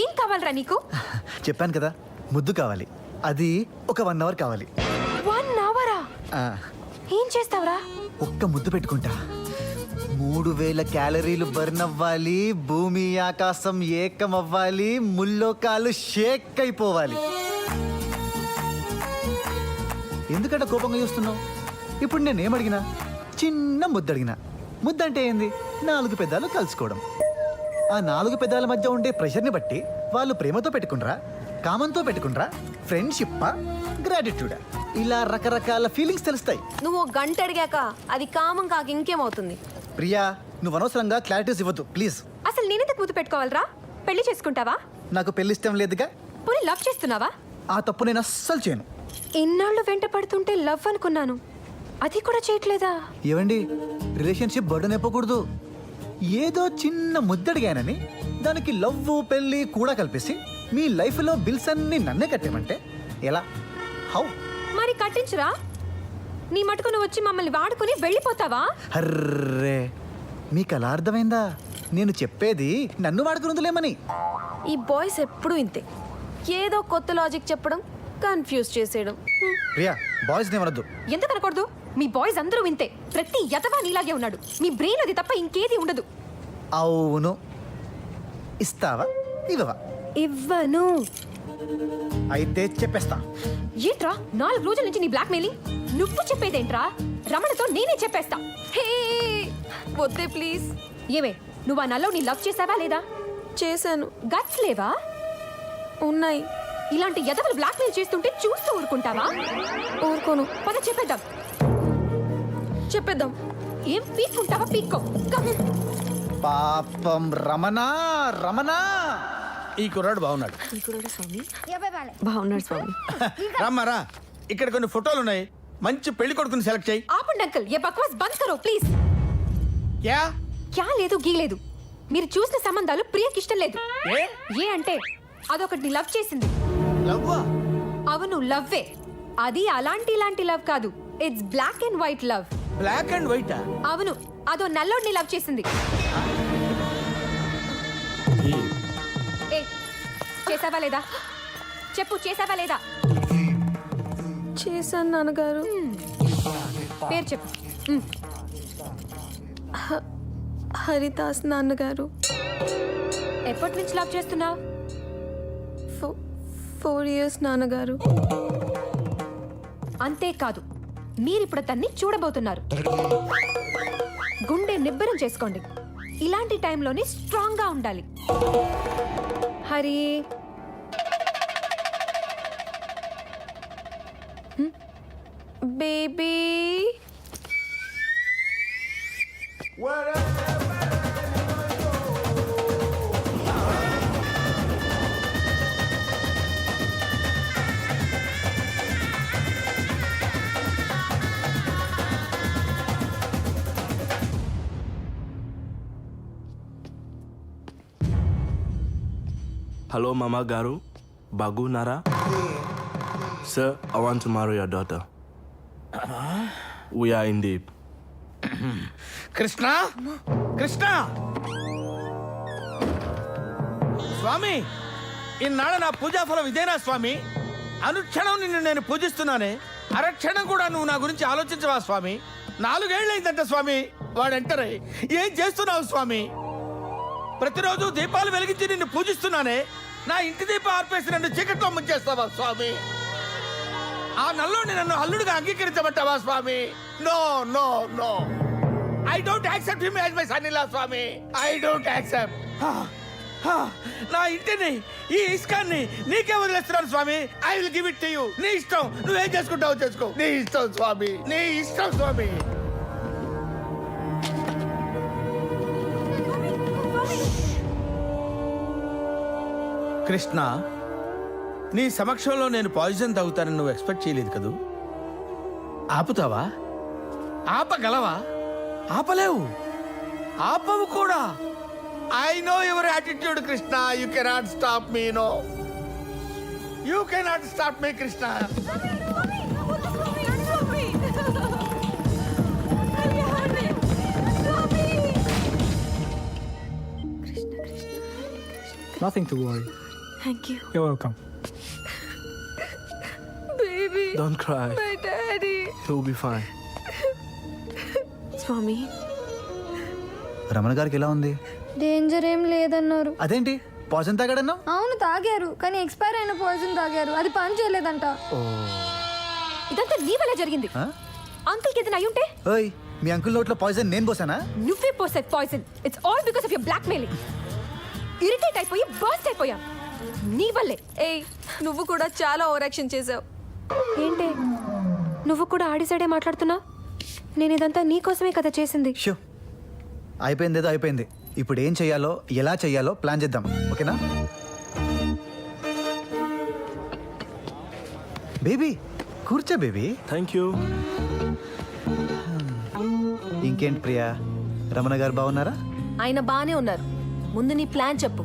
ఏం కావాలరా నీకు? చెప్పాను కదా ముద్దు కావాలి, అది ఒక 1 అవర్ కావాలి. 1 అవరా? ఏం చేస్తావురా? ఒక్క ముద్దు పెట్టుకుంటా. 3000 క్యాలరీలు బర్న్ అవ్వాలి, భూమి ఆకాశం ఏకం అవ్వాలి, ముల్లోకాలు షేక్ అయిపోవాలి. ఎందుకంటే కోపంగా చూస్తున్నావు? ఇప్పుడు నేనేమడిగినా? చిన్న ముద్దు అడిగినా. ముద్దు అంటే ఏంది? 4 పెదాలు కలుసుకోవడం. ఆ 4 పెదాల మధ్య ఉండే ప్రెషర్ని బట్టి వాళ్ళు ప్రేమతో పెట్టుకుండ్రా, కామంతో పెట్టుకుండ్రా, ఫ్రెండ్షిప్పా, గ్రాటిట్యూడా, ఇలా రకరకాల ఫీలింగ్స్ తెలుస్తాయి. నువ్వు 1 గంట అడిగాక అది కామం కాక ఇంకేమవుతుంది? ప్రియా, నువ్వు అనవసరంగా క్లారిటీస్ ఇవ్వద్దు ప్లీజ్. అసలు నేనెందుకు ముద్దు పెట్టుకోవాలరా? పెళ్లి చేసుకుంటావా? నాకు పెళ్లి ఇష్టం లేదుగా. పోనీ లవ్ చేస్తున్నావా? ఆ తప్పు నేను అస్సలు చేయను. ఇన్నాళ్ళు వెంట పడుతుంటే లవ్ అనుకున్నాను, అది కూడా చేయట్లేదా? ఏవండి, రిలేషన్షిప్ బర్డన్ అయిపోకూడదు. ఏదో చిన్న ముద్దడిగానని దానికి లవ్ పెళ్లి కూడా కలిపేసి మీ లైఫ్లో బిల్స్ అన్ని నన్నే కట్టేమంటే ఎలా? హౌ? మరి కట్టించురా. నీ మటుకు నువ్వు వచ్చి మమ్మల్ని వాడుకుని వెళ్ళిపోతావా? అర్రే, మీకు అలా అర్థమైందా? నేను చెప్పేది నన్ను వాడుకున్నదిలేమని. ఈ బాయ్స్ ఎప్పుడూ ఇంతే, ఏదో కొత్త లాజిక్ చెప్పడం, కన్ఫ్యూజ్ చేసేయడం. ప్రియా, బాయ్స్ నేమనొద్దు. ఎందుకు అనకూడదు? మీ బాయ్స్ అందరూ ఇంతే. ప్రతి యతవా నీలాగే ఉన్నాడు. మీ బ్రెయిన్ అది తప్ప ఇంకేది ఉండదు. అవును. ఇస్తావా ఇవ్వవా? ఇవ్వను. అయితే చెప్పేస్తా. ఏంట్రా 4 రోజుల నుంచి నీ బ్లాక్ మెయిలింగ్? నువ్వు చెప్పేదేంట్రా? రమణతో నేనే చెప్పేస్తా. హే వద్దే ప్లీజ్. ఏమే, నువ్వు ఆ నల్లో నీ లవ్ చేసావా లేదా? చేశాను. గట్స్ లేవా? ఉన్నాయి. ఇలాంటి ఎదవలు బ్లాక్ మెయిల్ చేస్తుంటే చూస్తూ ఊరుకుంటావా? ఊరుకోను. పద చెప్పేద్దాం. ఏం పీక్కుంటావా? పీక్కో. పాపం రమణా, రమణా. ఈ కుర్రాడు బాగున్నాడు. బాగున్నాడు స్వామి. రమ్మరా, ఇక్కడ కొన్ని ఫోటోలు ఉన్నాయి. మంచి పెళ్లి కొడుకుని సెలెక్ట్ చేయి. ఆపండి అంకుల్, ఏ బక్వాస్ బంద్ కరో ప్లీజ్. క్యా లేదు గీ లేదు. మీరు చూసిన సంబంధాలు ప్రియకి ఇష్టం లేదు. ఏ అంటే అదొకటి లవ్ చేసింది. లవ్వా? అవును, లవ్వే. అది అలాంటి ఇలాంటి లవ్ కాదు. It's black and white love. Black and వైటా? అవును, అదో నల్లోడిని లవ్ చేసింది. ఏ చేసావా లేదా? చెప్పు, చేసావా లేదా? చేశాను నాన్నగారు. పేరు చెప్పు. హరిదాస్ నాన్నగారు. ఎప్పటి నుంచి లవ్ చేస్తున్నావు? 4 years నాన్నగారు. అంతేకాదు, మీరిప్పుడు తన్ని చూడబోతున్నారు. గుండె నిబ్బరం చేసుకోండి. ఇలాంటి టైంలోనే స్ట్రాంగ్ గా ఉండాలి. Hari, baby. Hello, Mama Garu. Bagu Nara. Sir, I want to marry your daughter. We are indeed. Krishna, Krishna. స్వామి, ఇన్నాళ్ళ నా పూజాఫలం ఇదేనా స్వామి? అనుక్షణం నిన్ను నేను పూజిస్తున్నానే, అరక్షణం కూడా నువ్వు నా గురించి ఆలోచించవా స్వామి? 4 ఏళ్ళైందంట స్వామి వాడు ఎంటర్ అయ్యి. ఏం చేస్తున్నావు స్వామి? ప్రతిరోజు దీపాలు వెలిగించి నిన్ను పూజిస్తున్నానే, నా ఇంటి దీపం ఆర్పేసి నన్ను చీకట్లో ముంచేస్తావా స్వామి? ఆ నల్లోని నన్ను అల్లుడిగా అంగీకరించమంటావా స్వామి? No no no, I don't accept him as my son in law స్వామి. I don't accept. నా ఇంటిని, ఈ ఇస్కాన్ని నీకే వదిలేస్తున్నాను స్వామి. I will give it to you. నీ ఇష్టం, నువ్వేం చేసుకుంటావో చేసుకో. నీ ఇష్టం స్వామి, నీ ఇష్టం స్వామి. కృష్ణ, నీ సమక్షంలో నేను పాయిజన్ తాగుతానని నువ్వు ఎక్స్పెక్ట్ చేయలేదు కదూ. ఆపుతావా? ఆపగలవా? ఆపలేవు, ఆపవు కూడా. I know your attitude Krishna. You cannot stop me. No, you cannot stop me Krishna. Nothing to worry. Thank you. You're welcome. Baby, Don't cry. My daddy. He'll be fine. Swami, Ramana గారికి ఎలా ఉంది? డేంజర్ ఏం లేదన్నారు. అదేంటి పాయిజన్ తాగాడన్నా? అవును తాగారు, కానీ ఎక్స్పైర్ అయిన పాయిజన్ తాగారు. అది పని చేయలేదంట. ఇదంతా నీ వల్ల జరిగింది. అంకుల్కి ఏదైనా అయి ఉంటే ఓయ్, మీ అంకుల్ నోట్లో పాయిజన్ నేను పోసానా? నువ్వే పోసే poison. It's all because of your blackmailing. Irritate అయిపోయి బర్స్ట్ అయిపోయా నీ వల్లే. ఏయ్ నువ్వు కూడా చాలా ఓవర్ యాక్షన్ చేసావు. ఏంటి నువ్వు కూడా ఆడి సైడే మాట్లాడుతున్నావు? నేను ఇదంతా నీ కోసమే కదా చేసింది. షో, అయిపోయింది ఏదో అయిపోయింది. ఇప్పుడు ఏం చెయ్యాలో ఎలా చెయ్యాలో ప్లాన్ చేద్దాం, ఓకేనా? బేబీ కూర్చో బేబీ. Thank you. ఇంకేంటి ప్రియా, రమణ గారు బాగున్నారా? ఆయన బానే ఉన్నారు. ముందు నీ ప్లాన్ చెప్పు.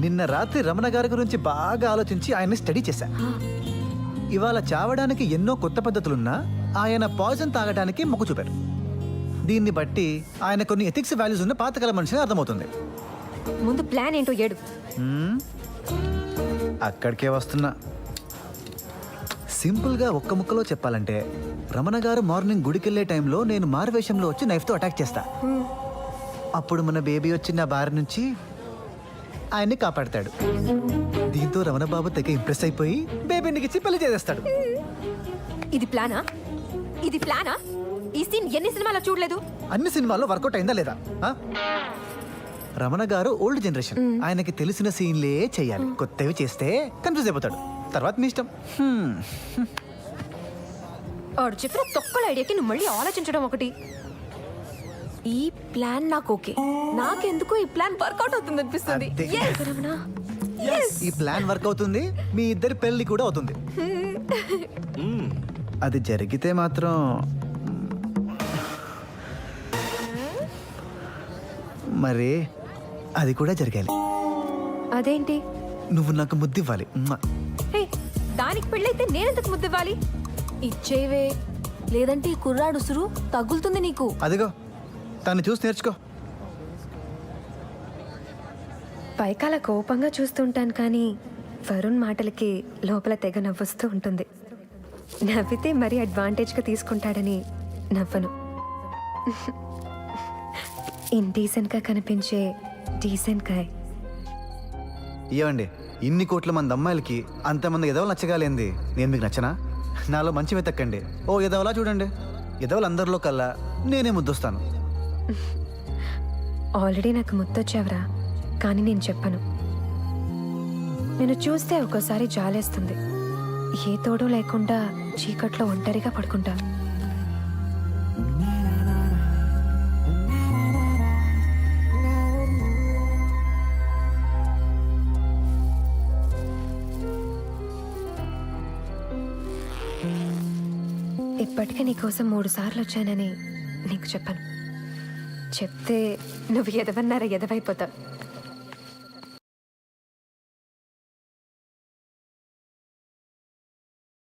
నిన్న రాత్రి రమణ గారి గురించి బాగా ఆలోచించి ఆయన్ని స్టడీ చేశా. ఇవాళ చావడానికి ఎన్నో కొత్త పద్ధతులున్నా ఆయన పాయిజన్ తాగడానికి మొక్కు చూపారు. దీన్ని బట్టి ఆయన కొన్ని ఎథిక్స్ వాల్యూస్ ఉన్న పాతకాల మనిషిని అర్థమవుతుంది. ముందు ప్లాన్ ఏంటో ఏడు. అక్కడికే వస్తున్నా. సింపుల్గా ఒక్క ముక్కలో చెప్పాలంటే, రమణ గారు మార్నింగ్ గుడికెళ్లే టైంలో నేను మారువేషంలో వచ్చి నైఫ్తో అటాక్ చేస్తా. అప్పుడు మన బేబీ వచ్చి నా బారి నుంచి ఆయన్ని కాపాడతాడు. దీంతో రమణ బాబు తెగ ఇంప్రెస్ అయిపోయి బేబీని ఇచ్చి పెళ్లి చేసేస్తాడు. ఇది ప్లానా? ఇది ప్లానా? ఈ సీన్ ఎన్ని సినిమాలో చూడలేదు? అన్ని సినిమాల్లో వర్కౌట్ అయిందా లేదా? ఆ? రమణ గారు ఓల్డ్ జనరేషన్, ఆయనకి తెలిసిన సీన్లే చెయ్యాలి. కొత్తవి చేస్తే కన్ఫ్యూజ్ అయిపోతాడు. తర్వాత మీ ఇష్టం. ఆడు చెప్పిన తొక్కల ఐడియాకి నువ్వు మళ్ళీ ఆలోచించడం ఒకటి. ఈ ప్లాన్ నాకు ఓకే. నాకెందుకో ఈ ప్లాన్ వర్కౌట్ అవుతుంది అనిపిస్తుంది. అదే. Yes, రమణ. Yes. ఈ ప్లాన్ వర్క్ అవుతుంది, మీ ఇద్దరి పెళ్లి కూడా అవుతుంది. అది జరిగితే మాత్రం మరి అది కూడా జరగాలి. అదేంటి? నువ్వు నాకు ముద్దివ్వాలి. హే, దానికి పెళ్ళైతే నేనెందుకు ముద్దివ్వాలి? ఇచ్చేవే, లేదంటే ఈ కుర్రాడు ఉసురు తగులుతుంది నీకు. అదిగో తను చూసి నేర్చుకో. పైకాల కోపంగా చూస్తుంటాను, కానీ వరుణ్ మాటలకి లోపల తెగ నవ్వుస్తూ ఉంటుంది. నవ్వితే మరీ అడ్వాంటేజ్గా తీసుకుంటాడని నవ్వను. ఇండీసెంట్గా కనిపించే డీసెంట్ గాయ్. ఏమండి, ఇన్ని కోట్ల మంది అమ్మాయిలకి అంతమంది ఎదవలు నచ్చగాలేంది? నేను మీకు నచ్చనా? నాలో మంచి వెతక్కండి, ఓ ఎదవలా చూడండి. ఎదవలు అందరిలో కల్లా నేనే ముద్దొస్తాను. ఆల్రెడీ నాకు ముద్దొచ్చావురా, కానీ నేను చెప్పను. నేను చూస్తే ఒక్కోసారి జాలేస్తుంది. ఏ తోడు లేకుండా చీకట్లో ఒంటరిగా పడుకుంటా. ఇప్పటికే నీకోసం 3 సార్లు వచ్చానని నీకు చెప్పను. చెప్తే నువ్వు ఎదవన్నారా ఎదవైపోతావు.